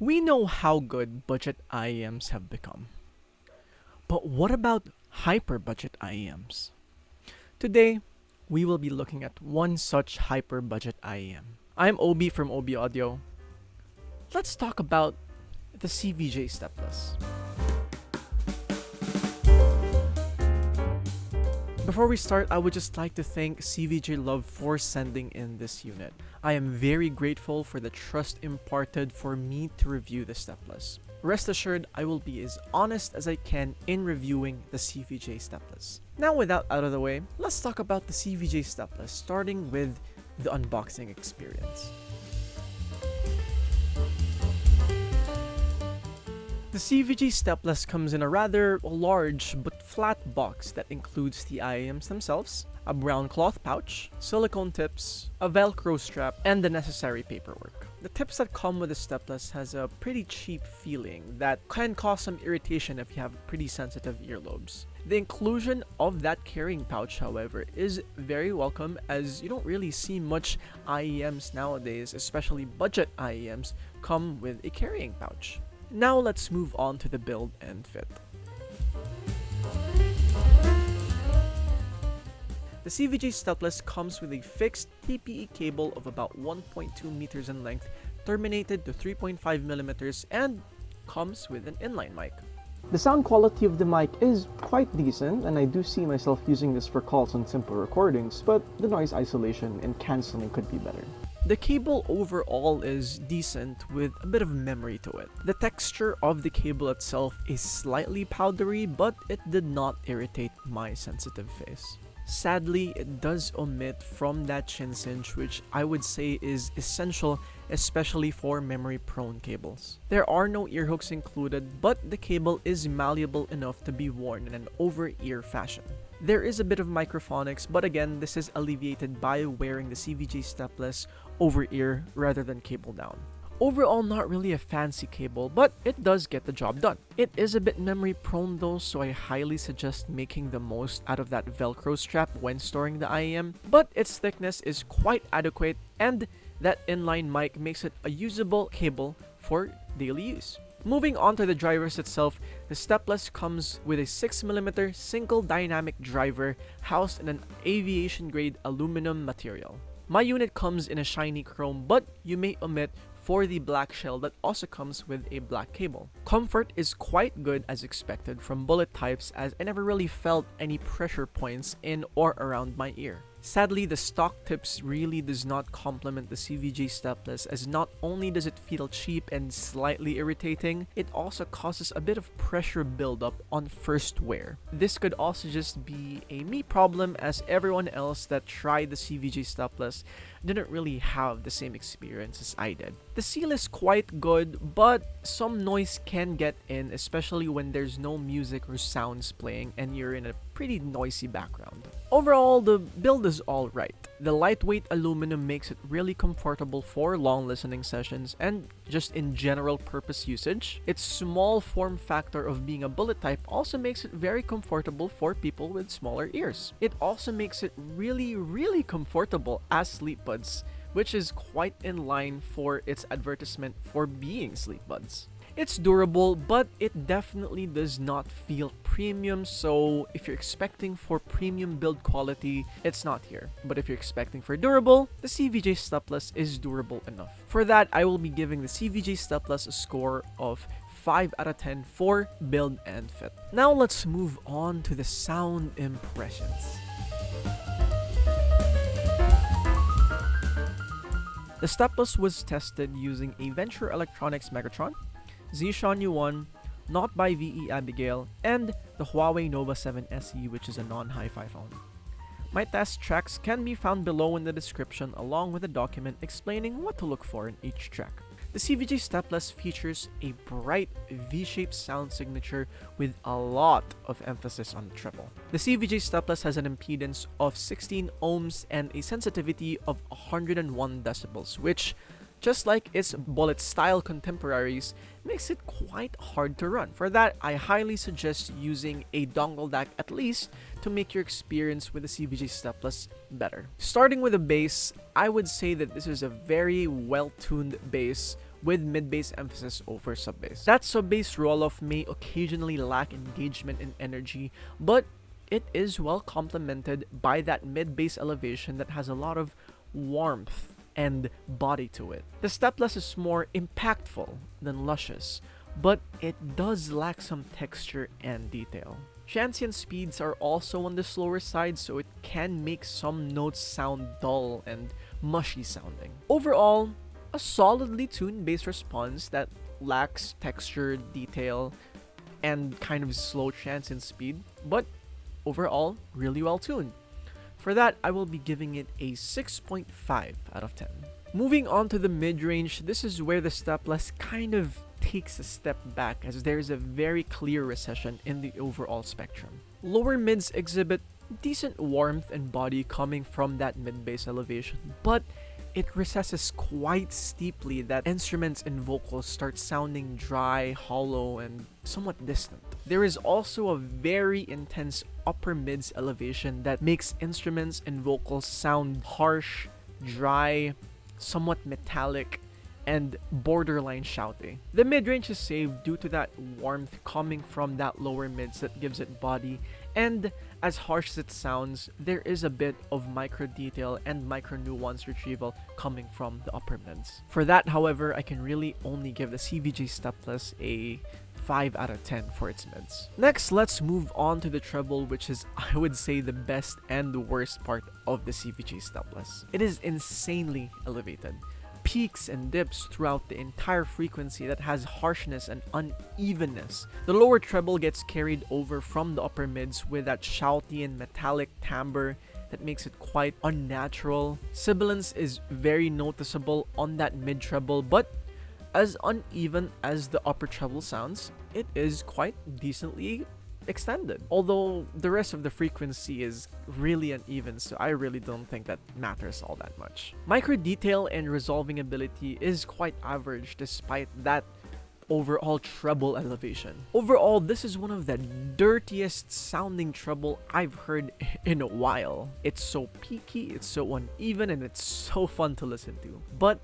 We know how good budget IEMs have become. But what about hyper budget IEMs? Today, we will be looking at one such hyper budget IEM. I'm Obie from OB ODIO. Let's talk about the CVJ Stepless. Before we start, I would just like to thank CVJ Love for sending in this unit. I am very grateful for the trust imparted for me to review the Stepless. Rest assured, I will be as honest as I can in reviewing the CVJ Stepless. Now with that out of the way, let's talk about the CVJ Stepless, starting with the unboxing experience. The CVJ Stepless comes in a rather large but flat box that includes the IEMs themselves, a brown cloth pouch, silicone tips, a velcro strap, and the necessary paperwork. The tips that come with the Stepless has a pretty cheap feeling that can cause some irritation if you have pretty sensitive earlobes. The inclusion of that carrying pouch, however, is very welcome as you don't really see much IEMs nowadays, especially budget IEMs, come with a carrying pouch. Now let's move on to the build and fit. The CVJ Stepless comes with a fixed TPE cable of about 1.2 meters in length, terminated to 3.5 millimeters, and comes with an inline mic. The sound quality of the mic is quite decent, and I do see myself using this for calls and simple recordings, but the noise isolation and cancelling could be better. The cable overall is decent with a bit of memory to it. The texture of the cable itself is slightly powdery, but it did not irritate my sensitive face. Sadly, it does omit from that chin cinch, which I would say is essential, especially for memory-prone cables. There are no ear hooks included, but the cable is malleable enough to be worn in an over-ear fashion. There is a bit of microphonics, but again, this is alleviated by wearing the CVJ Stepless over ear rather than cable down. Overall, not really a fancy cable, but it does get the job done. It is a bit memory prone though, so I highly suggest making the most out of that Velcro strap when storing the IEM, but its thickness is quite adequate, and that inline mic makes it a usable cable for daily use. Moving on to the drivers itself, the Stepless comes with a 6mm single dynamic driver housed in an aviation grade aluminum material. My unit comes in a shiny chrome, but you may omit for the black shell that also comes with a black cable. Comfort is quite good as expected from bullet types, as I never really felt any pressure points in or around my ear. Sadly, the stock tips really does not complement the CVJ Stepless, as not only does it feel cheap and slightly irritating, it also causes a bit of pressure buildup on first wear. This could also just be a me problem, as everyone else that tried the CVJ Stepless didn't really have the same experience as I did. The seal is quite good, but some noise can get in, especially when there's no music or sounds playing and you're in a pretty noisy background. Overall, the build is alright. The lightweight aluminum makes it really comfortable for long listening sessions and just in general purpose usage. Its small form factor of being a bullet type also makes it very comfortable for people with smaller ears. It also makes it really comfortable as sleep buds, which is quite in line for its advertisement for being sleep buds. It's durable, but it definitely does not feel premium, so if you're expecting for premium build quality, it's not here. But if you're expecting for durable, the CVJ Stepless is durable enough. For that, I will be giving the CVJ Stepless a score of 5 out of 10 for build and fit. Now let's move on to the sound impressions. The Stepless was tested using a Venture Electronics Megatron, Zishan U1, Not by VE Abigail, and the Huawei Nova 7 SE, which is a non-hi-fi phone. My test tracks can be found below in the description, along with a document explaining what to look for in each track. The CVJ Stepless features a bright V-shaped sound signature with a lot of emphasis on the treble. The CVJ Stepless has an impedance of 16 ohms and a sensitivity of 101 decibels, which, just like its bullet-style contemporaries, makes it quite hard to run. For that, I highly suggest using a dongle DAC at least to make your experience with the CVJ Stepless better. Starting with the bass, I would say that this is a very well-tuned bass with mid-bass emphasis over sub-bass. That sub-bass roll-off may occasionally lack engagement and energy, but it is well complemented by that mid-bass elevation that has a lot of warmth and body to it. The Stepless is more impactful than luscious, but it does lack some texture and detail. Transient speeds are also on the slower side, so it can make some notes sound dull and mushy sounding. Overall, a solidly tuned bass response that lacks texture, detail, and kind of slow transient speed, but overall, really well tuned. For that, I will be giving it a 6.5 out of 10. Moving on to the mid-range, this is where the Stepless kind of takes a step back as there is a very clear recession in the overall spectrum. Lower mids exhibit decent warmth and body coming from that mid-bass elevation, but it recesses quite steeply that instruments and vocals start sounding dry, hollow, and somewhat distant. There is also a very intense upper mids elevation that makes instruments and vocals sound harsh, dry, somewhat metallic, and borderline shouty. The mid-range is saved due to that warmth coming from that lower mids that gives it body, and as harsh as it sounds, there is a bit of micro detail and micro nuance retrieval coming from the upper mids. For that, however, I can really only give the CVJ Stepless a 5 out of 10 for its mids. Next, let's move on to the treble, which is, I would say, the best and the worst part of the CVJ Stepless. It is insanely elevated. Peaks and dips throughout the entire frequency that has harshness and unevenness. The lower treble gets carried over from the upper mids with that shouty and metallic timbre that makes it quite unnatural. Sibilance is very noticeable on that mid treble, but as uneven as the upper treble sounds, it is quite decently extended. Although the rest of the frequency is really uneven, so I really don't think that matters all that much. Micro detail and resolving ability is quite average despite that overall treble elevation. Overall, this is one of the dirtiest sounding treble I've heard in a while. It's so peaky, it's so uneven, and it's so fun to listen to. But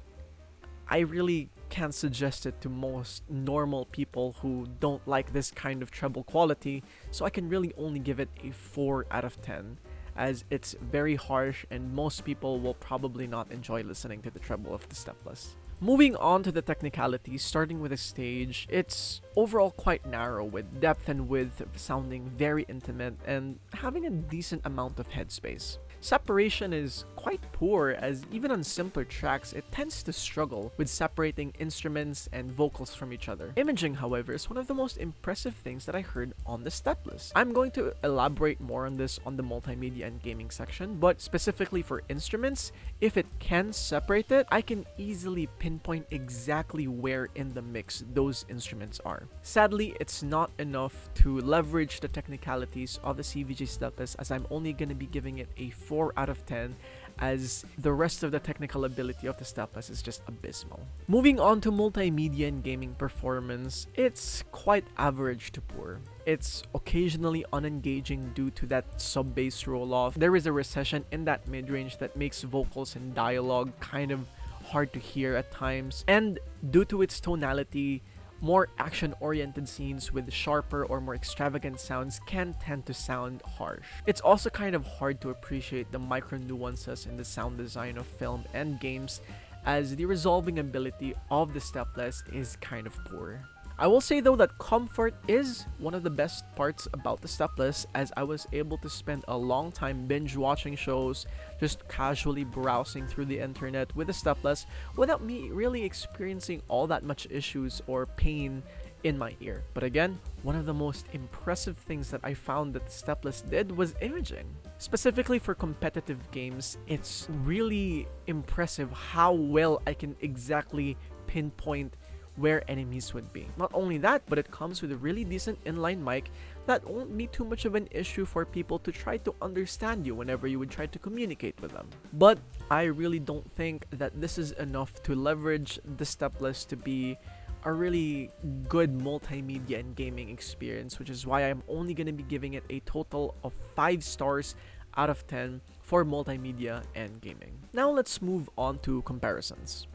I really can't suggest it to most normal people who don't like this kind of treble quality, so I can really only give it a 4 out of 10, as it's very harsh and most people will probably not enjoy listening to the treble of the Stepless. Moving on to the technicalities, starting with the stage, it's overall quite narrow with depth and width sounding very intimate and having a decent amount of headspace. Separation is quite poor, as even on simpler tracks, it tends to struggle with separating instruments and vocals from each other. Imaging, however, is one of the most impressive things that I heard on the Stepless. I'm going to elaborate more on this on the multimedia and gaming section, but specifically for instruments, if it can separate it, I can easily pinpoint exactly where in the mix those instruments are. Sadly, it's not enough to leverage the technicalities of the CVJ Stepless, as I'm only going to be giving it a 4 out of 10, as the rest of the technical ability of the Stepless is just abysmal. Moving on to multimedia and gaming performance, it's quite average to poor. It's occasionally unengaging due to that sub-bass roll-off. There is a recession in that mid-range that makes vocals and dialogue kind of hard to hear at times, and due to its tonality, more action-oriented scenes with sharper or more extravagant sounds can tend to sound harsh. It's also kind of hard to appreciate the micro nuances in the sound design of film and games, as the resolving ability of the Stepless is kind of poor. I will say though that comfort is one of the best parts about the Stepless, as I was able to spend a long time binge watching shows, just casually browsing through the internet with the Stepless without me really experiencing all that much issues or pain in my ear. But again, one of the most impressive things that I found that the Stepless did was imaging. Specifically for competitive games, it's really impressive how well I can exactly pinpoint where enemies would be. Not only that, but it comes with a really decent inline mic that won't be too much of an issue for people to try to understand you whenever you would try to communicate with them. But I really don't think that this is enough to leverage the Stepless to be a really good multimedia and gaming experience, which is why I'm only going to be giving it a total of 5 stars out of 10 for multimedia and gaming. Now let's move on to comparisons.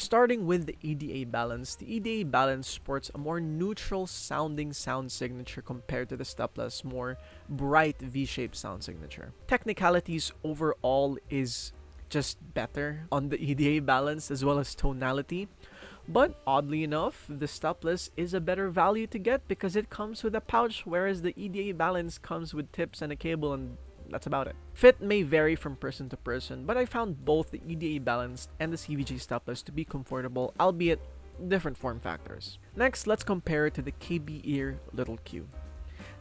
Starting with the EDA balance, the EDA balance sports a more neutral sounding sound signature compared to the Stepless more bright V-shaped sound signature. Technicalities overall is just better on the EDA balance as well as tonality. But oddly enough, the Stepless is a better value to get because it comes with a pouch, whereas the EDA balance comes with tips and a cable, and that's about it. Fit may vary from person to person, but I found both the EDA balance and the CVJ Stepless to be comfortable, albeit different form factors. Next, let's compare it to the KB Ear Little Q.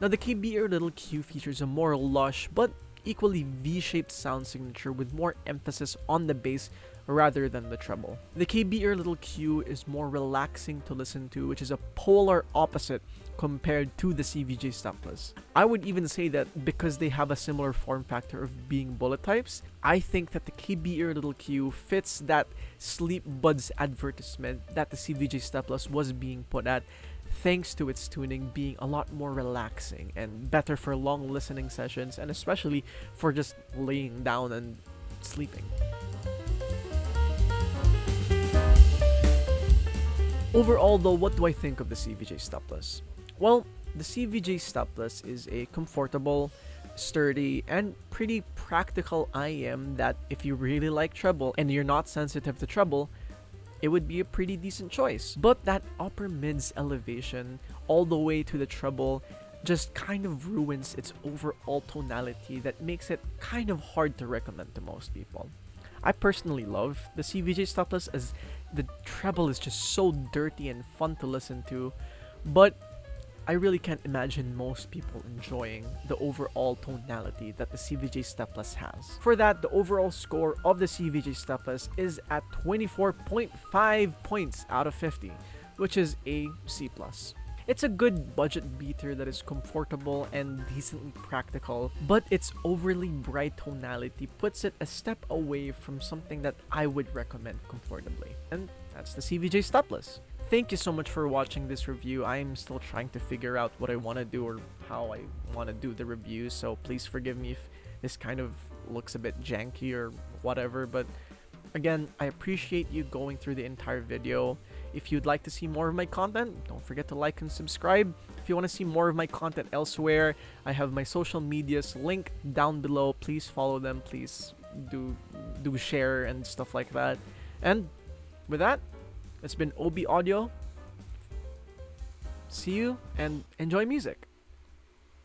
Now, the KB Ear Little Q features a more lush but equally V-shaped sound signature with more emphasis on the bass rather than the treble. The KB Ear Little Q is more relaxing to listen to, which is a polar opposite compared to the CVJ Stepless. I would even say that because they have a similar form factor of being bullet types, I think that the KB Ear Little Q fits that Sleep Buds advertisement that the CVJ Stepless was being put at, thanks to its tuning being a lot more relaxing and better for long listening sessions, and especially for just laying down and sleeping. Overall though, what do I think of the CVJ Stepless? Well, the CVJ Stepless is a comfortable, sturdy, and pretty practical IM that if you really like treble and you're not sensitive to treble, it would be a pretty decent choice. But that upper mids elevation all the way to the treble just kind of ruins its overall tonality that makes it kind of hard to recommend to most people. I personally love the CVJ Stepless as the treble is just so dirty and fun to listen to, but I really can't imagine most people enjoying the overall tonality that the CVJ Stepless has. For that, the overall score of the CVJ Stepless is at 24.5 points out of 50, which is a C+. It's a good budget beater that is comfortable and decently practical, but its overly bright tonality puts it a step away from something that I would recommend comfortably, and that's the CVJ Stepless. Thank you so much for watching this review. I am still trying to figure out what I want to do or how I want to do the review, so please forgive me if this kind of looks a bit janky or whatever, but again, I appreciate you going through the entire video. If you'd like to see more of my content, don't forget to like and subscribe. If you want to see more of my content elsewhere, I have my social medias linked down below. Please follow them. Please do share and stuff like that. And with that, it's been OB Audio. See you and enjoy music.